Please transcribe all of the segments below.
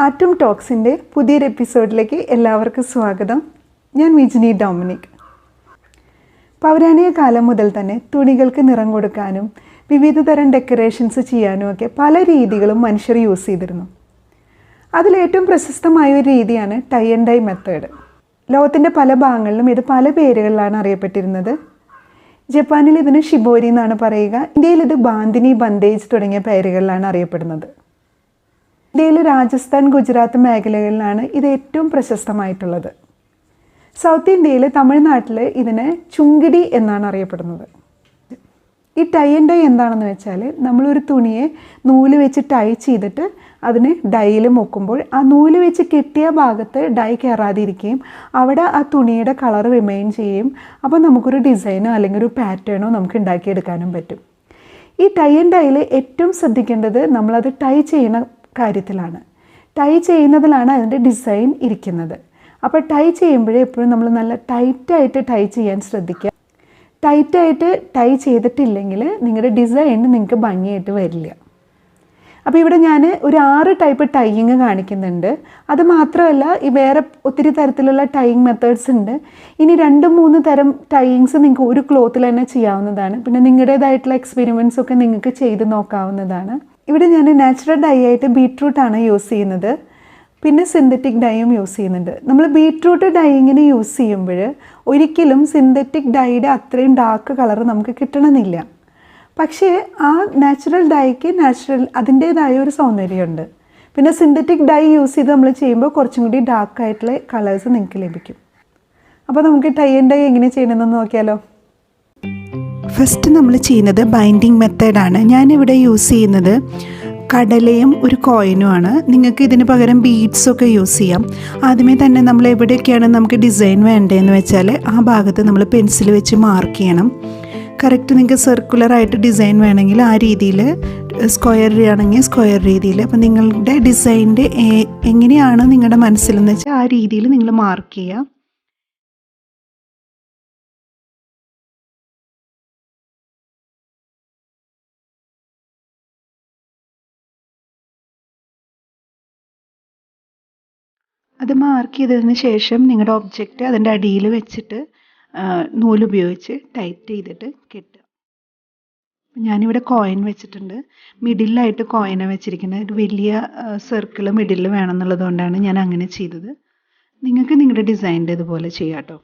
Atom ടോക്സിൻ്റെ പുതിയൊരു എപ്പിസോഡിലേക്ക് എല്ലാവർക്കും സ്വാഗതം. ഞാൻ വിജിനി ഡൊമിനിക്. പൗരാണിക കാലം മുതൽ തന്നെ തുണികൾക്ക് നിറം കൊടുക്കാനും വിവിധ തരം ഡെക്കറേഷൻസ് ചെയ്യാനും ഒക്കെ പല രീതികളും മനുഷ്യർ യൂസ് ചെയ്തിരുന്നു. അതിലേറ്റവും പ്രശസ്തമായ ഒരു രീതിയാണ് ടൈ ആൻഡ് ഡൈ മെത്തേഡ്. ലോകത്തിൻ്റെ പല ഭാഗങ്ങളിലും ഇത് പല പേരുകളിലാണ് അറിയപ്പെട്ടിരുന്നത്. ജപ്പാനിൽ ഇതിന് ഷിബോരി എന്നാണ് പറയുക. ഇന്ത്യയിൽ ഇത് ബാന്തിനി, ബന്ദേജ് തുടങ്ങിയ പേരുകളിലാണ് അറിയപ്പെടുന്നത്. ഇന്ത്യയിൽ രാജസ്ഥാൻ, ഗുജറാത്ത് മേഖലകളിലാണ് ഇത് ഏറ്റവും പ്രശസ്തമായിട്ടുള്ളത്. സൗത്ത് ഇന്ത്യയിൽ, തമിഴ്നാട്ടിൽ ഇതിനെ ചുങ്കിടി എന്നാണ് അറിയപ്പെടുന്നത്. ഈ ടൈ ആൻഡ് ഡൈ എന്താണെന്ന് വെച്ചാൽ, നമ്മളൊരു തുണിയെ നൂല് വെച്ച് ടൈ ചെയ്തിട്ട് അതിന് ഡൈയിൽ മുക്കുമ്പോൾ ആ നൂല് വെച്ച് കെട്ടിയ ഭാഗത്ത് ഡൈ കയറാതിരിക്കുകയും അവിടെ ആ തുണിയുടെ കളർ റിമെയിൻ ചെയ്യും. അപ്പോൾ നമുക്കൊരു ഡിസൈനോ അല്ലെങ്കിൽ ഒരു പാറ്റേണോ നമുക്ക് ഉണ്ടാക്കിയെടുക്കാനും പറ്റും. ഈ ടൈ ആൻഡ് ഡൈയിൽ ഏറ്റവും ശ്രദ്ധിക്കേണ്ടത് നമ്മളത് ടൈ ചെയ്യുന്ന കാര്യത്തിലാണ്. ടൈ ചെയ്യുന്നതിലാണ് അതിൻ്റെ ഡിസൈൻ ഇരിക്കുന്നത്. അപ്പോൾ ടൈ ചെയ്യുമ്പോഴേ എപ്പോഴും നമ്മൾ നല്ല ടൈറ്റായിട്ട് ടൈ ചെയ്യാൻ ശ്രദ്ധിക്കുക. ടൈറ്റായിട്ട് ടൈ ചെയ്തിട്ടില്ലെങ്കിൽ നിങ്ങളുടെ ഡിസൈൻ നിങ്ങൾക്ക് ഭംഗിയായിട്ട് വരില്ല. അപ്പോൾ ഇവിടെ ഞാൻ ഒരു 6 ടൈപ്പ് ടൈയിങ് കാണിക്കുന്നുണ്ട്. അത് മാത്രമല്ല, ഈ വേറെ ഒത്തിരി തരത്തിലുള്ള ടൈയിങ് മെത്തേഡ്സ് ഉണ്ട്. ഇനി 2-3 തരം ടൈയിങ്സ് നിങ്ങൾക്ക് ഒരു ക്ലോത്തിൽ തന്നെ ചെയ്യാവുന്നതാണ്. പിന്നെ നിങ്ങളുടേതായിട്ടുള്ള എക്സ്പെരിമെൻറ്റ്സ് ഒക്കെ നിങ്ങൾക്ക് ചെയ്ത് നോക്കാവുന്നതാണ്. ഇവിടെ ഞാൻ നാച്ചുറൽ ഡൈ ആയിട്ട് ബീട്രൂട്ടാണ് യൂസ് ചെയ്യുന്നത്. പിന്നെ സിന്തറ്റിക് ഡൈയും യൂസ് ചെയ്യുന്നുണ്ട്. നമ്മൾ ബീട്രൂട്ട് ഡൈയിങ്ങിന് യൂസ് ചെയ്യുമ്പോൾ ഒരിക്കലും സിന്തറ്റിക് ഡൈയുടെ അത്രയും ഡാർക്ക് കളർ നമുക്ക് കിട്ടണമെന്നില്ല. പക്ഷേ ആ നാച്ചുറൽ ഡൈക്ക് അതിൻ്റേതായ ഒരു സൗന്ദര്യമുണ്ട്. പിന്നെ സിന്തറ്റിക് ഡൈ യൂസ് ചെയ്ത് നമ്മൾ ചെയ്യുമ്പോൾ കുറച്ചും കൂടി ഡാർക്കായിട്ടുള്ള കളേഴ്സ് നിങ്ങൾക്ക് ലഭിക്കും. അപ്പോൾ നമുക്ക് ടൈ ആൻഡ് ഡൈ എങ്ങനെ ചെയ്യണമെന്ന് നോക്കിയാലോ. ഫസ്റ്റ് നമ്മൾ ചെയ്യുന്നത് ബൈൻഡിങ് മെത്തേഡാണ്. ഞാനിവിടെ യൂസ് ചെയ്യുന്നത് കടലയും ഒരു കോയിനുമാണ്. നിങ്ങൾക്ക് ഇതിന് പകരം ബീഡ്സൊക്കെ യൂസ് ചെയ്യാം. ആദ്യമേ തന്നെ നമ്മൾ എവിടെയൊക്കെയാണ് നമുക്ക് ഡിസൈൻ വേണ്ടതെന്ന് വെച്ചാൽ ആ ഭാഗത്ത് നമ്മൾ പെൻസിൽ വെച്ച് മാർക്ക് ചെയ്യണം. കറക്റ്റ് നിങ്ങൾക്ക് സർക്കുലറായിട്ട് ഡിസൈൻ വേണമെങ്കിൽ ആ രീതിയിൽ, സ്ക്വയർ ആണെങ്കിൽ സ്ക്വയർ രീതിയിൽ. അപ്പോൾ നിങ്ങളുടെ ഡിസൈൻ്റെ എങ്ങനെയാണ് നിങ്ങളുടെ മനസ്സിലെന്ന് വെച്ചാൽ ആ രീതിയിൽ നിങ്ങൾ മാർക്ക് ചെയ്യുക. അത് മാർക്ക് ചെയ്തതിന് ശേഷം നിങ്ങളുടെ ഒബ്ജക്റ്റ് അതിൻ്റെ അടിയിൽ വെച്ചിട്ട് നൂലുപയോഗിച്ച് ടൈറ്റ് ചെയ്തിട്ട് കെട്ടുക. ഞാനിവിടെ കോയിൻ വെച്ചിട്ടുണ്ട്. മിഡിലായിട്ട് കോയിനാണ് വെച്ചിരിക്കുന്നത്. ഒരു വലിയ സർക്കിൾ മിഡിൽ വേണമെന്നുള്ളത് കൊണ്ടാണ് ഞാൻ അങ്ങനെ ചെയ്തത്. നിങ്ങൾക്ക് നിങ്ങളുടെ ഡിസൈൻ്റെ ഇതുപോലെ ചെയ്യാം കേട്ടോ.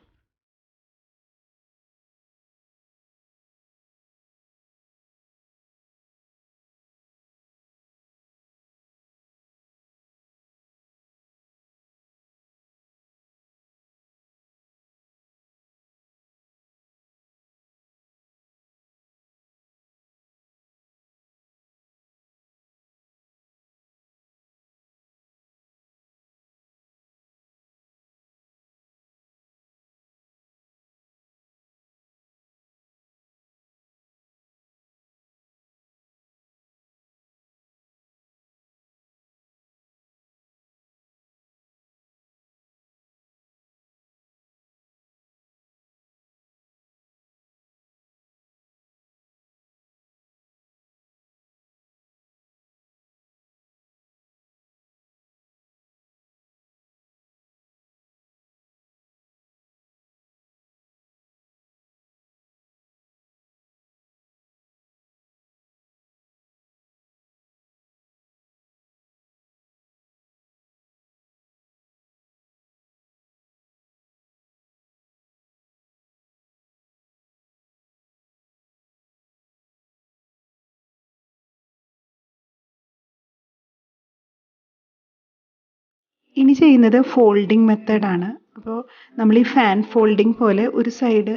ഇനി ചെയ്യുന്നത് ഫോൾഡിങ് മെത്തേഡാണ്. അപ്പോൾ നമ്മൾ ഈ ഫാൻ ഫോൾഡിങ് പോലെ ഒരു സൈഡ്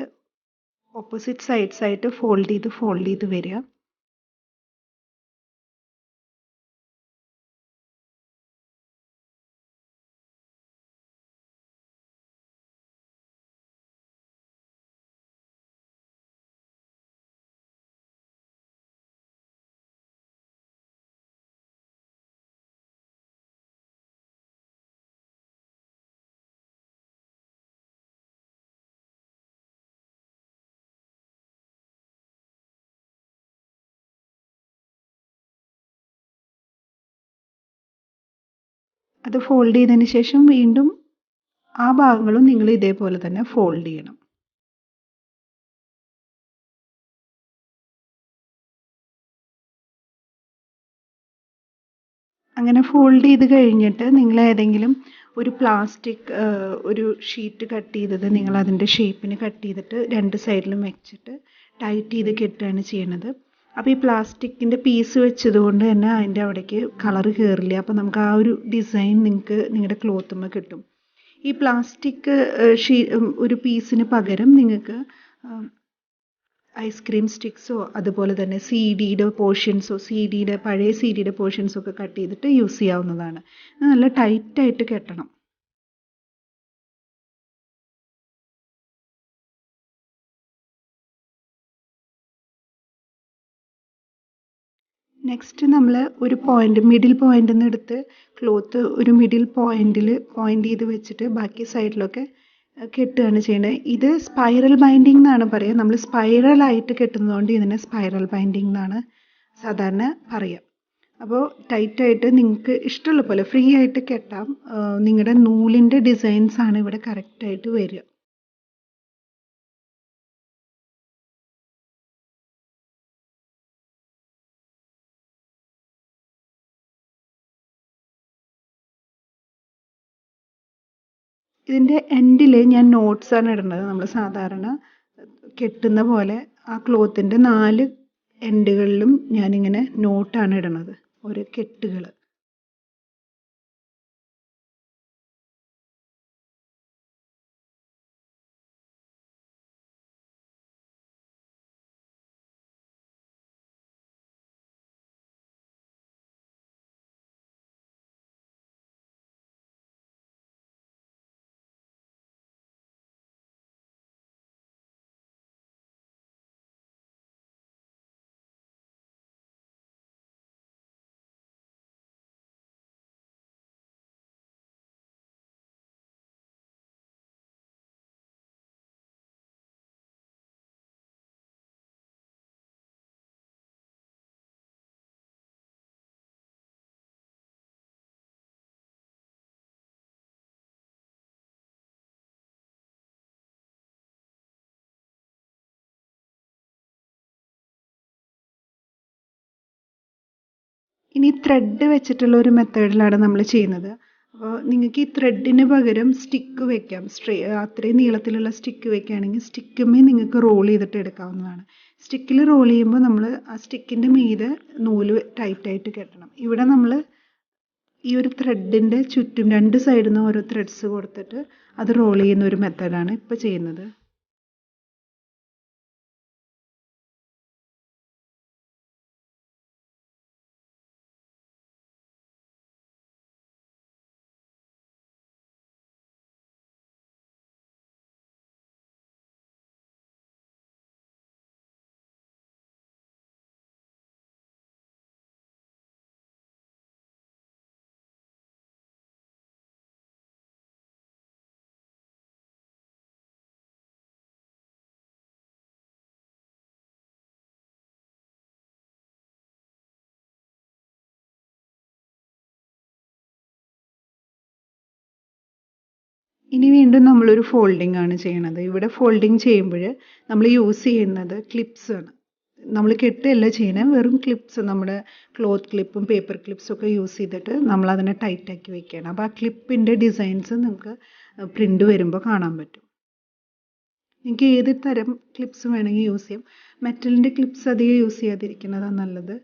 ഓപ്പോസിറ്റ് സൈഡ്സ് ആയിട്ട് ഫോൾഡ് ചെയ്ത് വരിക. അത് ഫോൾഡ് ചെയ്തതിന് ശേഷം വീണ്ടും ആ ഭാഗങ്ങളും നിങ്ങൾ ഇതേപോലെ തന്നെ ഫോൾഡ് ചെയ്യണം. അങ്ങനെ ഫോൾഡ് ചെയ്ത് കഴിഞ്ഞിട്ട് നിങ്ങൾ ഏതെങ്കിലും ഒരു പ്ലാസ്റ്റിക് ഒരു ഷീറ്റ് കട്ട് ചെയ്തത് നിങ്ങൾ അതിൻ്റെ ഷേപ്പിന് കട്ട് ചെയ്തിട്ട് രണ്ട് സൈഡിലും വെച്ചിട്ട് ടൈറ്റ് ചെയ്ത് കെട്ടുകയാണ് ചെയ്യണത്. അപ്പോൾ ഈ പ്ലാസ്റ്റിക്കിൻ്റെ പീസ് വെച്ചത് കൊണ്ട് തന്നെ അതിൻ്റെ അവിടേക്ക് കളർ കയറില്ല. അപ്പോൾ നമുക്ക് ആ ഒരു ഡിസൈൻ നിങ്ങൾക്ക് നിങ്ങളുടെ ക്ലോത്തുമ്മ കിട്ടും. ഈ പ്ലാസ്റ്റിക് ഒരു പീസിന് പകരം നിങ്ങൾക്ക് ഐസ്ക്രീം സ്റ്റിക്സോ അതുപോലെ തന്നെ പഴയ സി ഡിയുടെ പോർഷൻസോ ഒക്കെ കട്ട് ചെയ്തിട്ട് യൂസ് ചെയ്യാവുന്നതാണ്. നല്ല ടൈറ്റായിട്ട് കെട്ടണം. നെക്സ്റ്റ് നമ്മൾ ഒരു മിഡിൽ പോയിന്റിൽ നിന്ന് എടുത്ത് ക്ലോത്ത് ഒരു മിഡിൽ പോയിന്റ് ചെയ്ത് വെച്ചിട്ട് ബാക്കി സൈഡിലൊക്കെ കെട്ടുകയാണ് ചെയ്യുന്നത്. ഇത് സ്പൈറൽ ബൈൻഡിങ് എന്നാണ് പറയുക. നമ്മൾ സ്പൈറലായിട്ട് കെട്ടുന്നതുകൊണ്ട് ഇതിനെ സ്പൈറൽ ബൈൻഡിങ് എന്നാണ് സാധാരണ പറയുക. അപ്പോൾ ടൈറ്റായിട്ട് നിങ്ങൾക്ക് ഇഷ്ടമുള്ള പോലെ ഫ്രീ ആയിട്ട് കെട്ടാം. നിങ്ങളുടെ നൂലിൻ്റെ ഡിസൈൻസ് ആണ് ഇവിടെ കറക്റ്റായിട്ട് വരിക. ഇതിൻ്റെ എൻഡിൽ ഞാൻ നോട്ട്സാണ് ഇടുന്നത്. നമ്മൾ സാധാരണ കെട്ടുന്ന പോലെ ആ ക്ലോത്തിൻ്റെ 4 എൻഡുകളിലും ഞാനിങ്ങനെ നോട്ടാണ് ഇടുന്നത്, ഓരോ കെട്ടുകൾ. ഇനി ത്രെഡ് വെച്ചിട്ടുള്ള ഒരു മെത്തേഡിലാണ് നമ്മൾ ചെയ്യുന്നത്. അപ്പോൾ നിങ്ങൾക്ക് ഈ ത്രെഡിന് പകരം സ്റ്റിക്ക് വെക്കാം. അത്രയും നീളത്തിലുള്ള സ്റ്റിക്ക് വെക്കുകയാണെങ്കിൽ സ്റ്റിക്കുമേ നിങ്ങൾക്ക് റോൾ ചെയ്തിട്ട് എടുക്കാവുന്നതാണ്. സ്റ്റിക്കിൽ റോൾ ചെയ്യുമ്പോൾ നമ്മൾ ആ സ്റ്റിക്കിൻ്റെ മീതെ നൂല് ടൈറ്റായിട്ട് കെട്ടണം. ഇവിടെ നമ്മൾ ഈ ഒരു ത്രെഡിൻ്റെ ചുറ്റും 2 സൈഡിൽ നിന്ന് ഓരോ ത്രെഡ്സ് കൊടുത്തിട്ട് അത് റോൾ ചെയ്യുന്ന ഒരു മെത്തേഡാണ് ഇപ്പോൾ ചെയ്യുന്നത്. ഇനി വീണ്ടും നമ്മളൊരു ഫോൾഡിംഗ് ആണ് ചെയ്യണത്. ഇവിടെ ഫോൾഡിങ് ചെയ്യുമ്പോൾ നമ്മൾ യൂസ് ചെയ്യുന്നത് ക്ലിപ്സ് ആണ്. നമ്മൾ കെട്ടുകയല്ല ചെയ്യണത്, വെറും ക്ലിപ്സ്, നമ്മുടെ ക്ലോത്ത് ക്ലിപ്പും പേപ്പർ ക്ലിപ്സും ഒക്കെ യൂസ് ചെയ്തിട്ട് നമ്മൾ അതിനെ ടൈറ്റാക്കി വെക്കുകയാണ്. അപ്പോൾ ആ ക്ലിപ്പിൻ്റെ ഡിസൈൻസ് നിങ്ങൾക്ക് പ്രിൻ്റ് വരുമ്പോൾ കാണാൻ പറ്റും. നിങ്ങൾക്ക് ഏത് തരം ക്ലിപ്സ് വേണമെങ്കിൽ യൂസ് ചെയ്യാം. മെറ്റലിൻ്റെ ക്ലിപ്സ് അധികം യൂസ് ചെയ്യാതിരിക്കുന്നതാണ് നല്ലത്.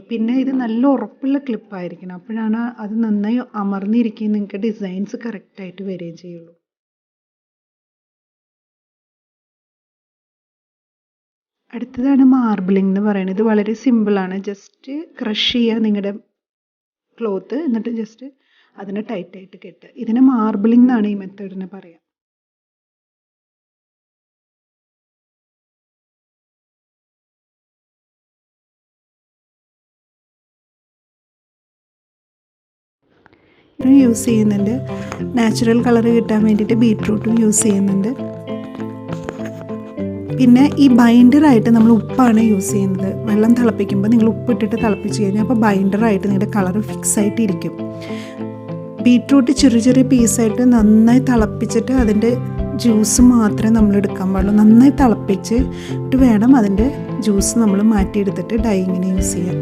പിന്നെ ഇത് നല്ല ഉറപ്പുള്ള ക്ലിപ്പായിരിക്കണം, അപ്പോഴാണ് അത് നന്നായി അമർന്നിരിക്കുകയും നിങ്ങൾക്ക് ഡിസൈൻസ് കറക്റ്റായിട്ട് വരികയും ചെയ്യുള്ളൂ. അടുത്തതാണ് മാർബിളിംഗ് എന്ന് പറയുന്നത്. ഇത് വളരെ സിമ്പിളാണ്. ജസ്റ്റ് ക്രഷ് ചെയ്യുക നിങ്ങളുടെ ക്ലോത്ത്, എന്നിട്ട് ജസ്റ്റ് അതിനെ ടൈറ്റായിട്ട് കെട്ടുക. ഇതിനെ മാർബിളിംഗ് എന്നാണ് ഈ മെത്തേഡിനെ പറയുക. യൂസ് ചെയ്യുന്നുണ്ട്. നാച്ചുറൽ കളർ കിട്ടാൻ വേണ്ടിയിട്ട് ബീറ്റ്റൂട്ടും യൂസ് ചെയ്യുന്നുണ്ട്. പിന്നെ ഈ ബൈൻഡറായിട്ട് നമ്മൾ ഉപ്പാണ് യൂസ് ചെയ്യുന്നത്. വെള്ളം തിളപ്പിക്കുമ്പോൾ നിങ്ങൾ ഉപ്പിട്ടിട്ട് തിളപ്പിച്ച് കഴിഞ്ഞാൽ അപ്പോൾ ബൈൻഡറായിട്ട് നിങ്ങളുടെ കളർ ഫിക്സ് ആയിട്ട് ഇരിക്കും. ബീട്രൂട്ട് ചെറിയ ചെറിയ പീസായിട്ട് നന്നായി തിളപ്പിച്ചിട്ട് അതിൻ്റെ ജ്യൂസ് മാത്രമേ നമ്മൾ എടുക്കാൻ പാടുള്ളൂ. നന്നായി തിളപ്പിച്ചിട്ട് വേണം അതിൻ്റെ ജ്യൂസ് നമ്മൾ മാറ്റിയെടുത്തിട്ട് ഡൈയിങ്ങിന് യൂസ് ചെയ്യാൻ.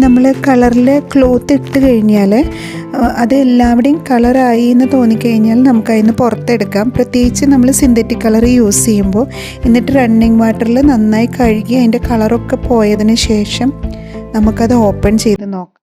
നമ്മൾ കളറിൽ ക്ലോത്ത് ഇട്ട് കഴിഞ്ഞാൽ അത് എല്ലാവിടെയും കളറായി എന്ന് തോന്നിക്കഴിഞ്ഞാൽ നമുക്ക് അതിന് പുറത്തെടുക്കാം. പ്രത്യേകിച്ച് നമ്മൾ സിന്തറ്റിക് കളർ യൂസ് ചെയ്യുമ്പോൾ. എന്നിട്ട് റണ്ണിങ് വാട്ടറിൽ നന്നായി കഴുകി അതിൻ്റെ കളറൊക്കെ പോയതിന് ശേഷം നമുക്കത് ഓപ്പൺ ചെയ്ത് നോക്കാം.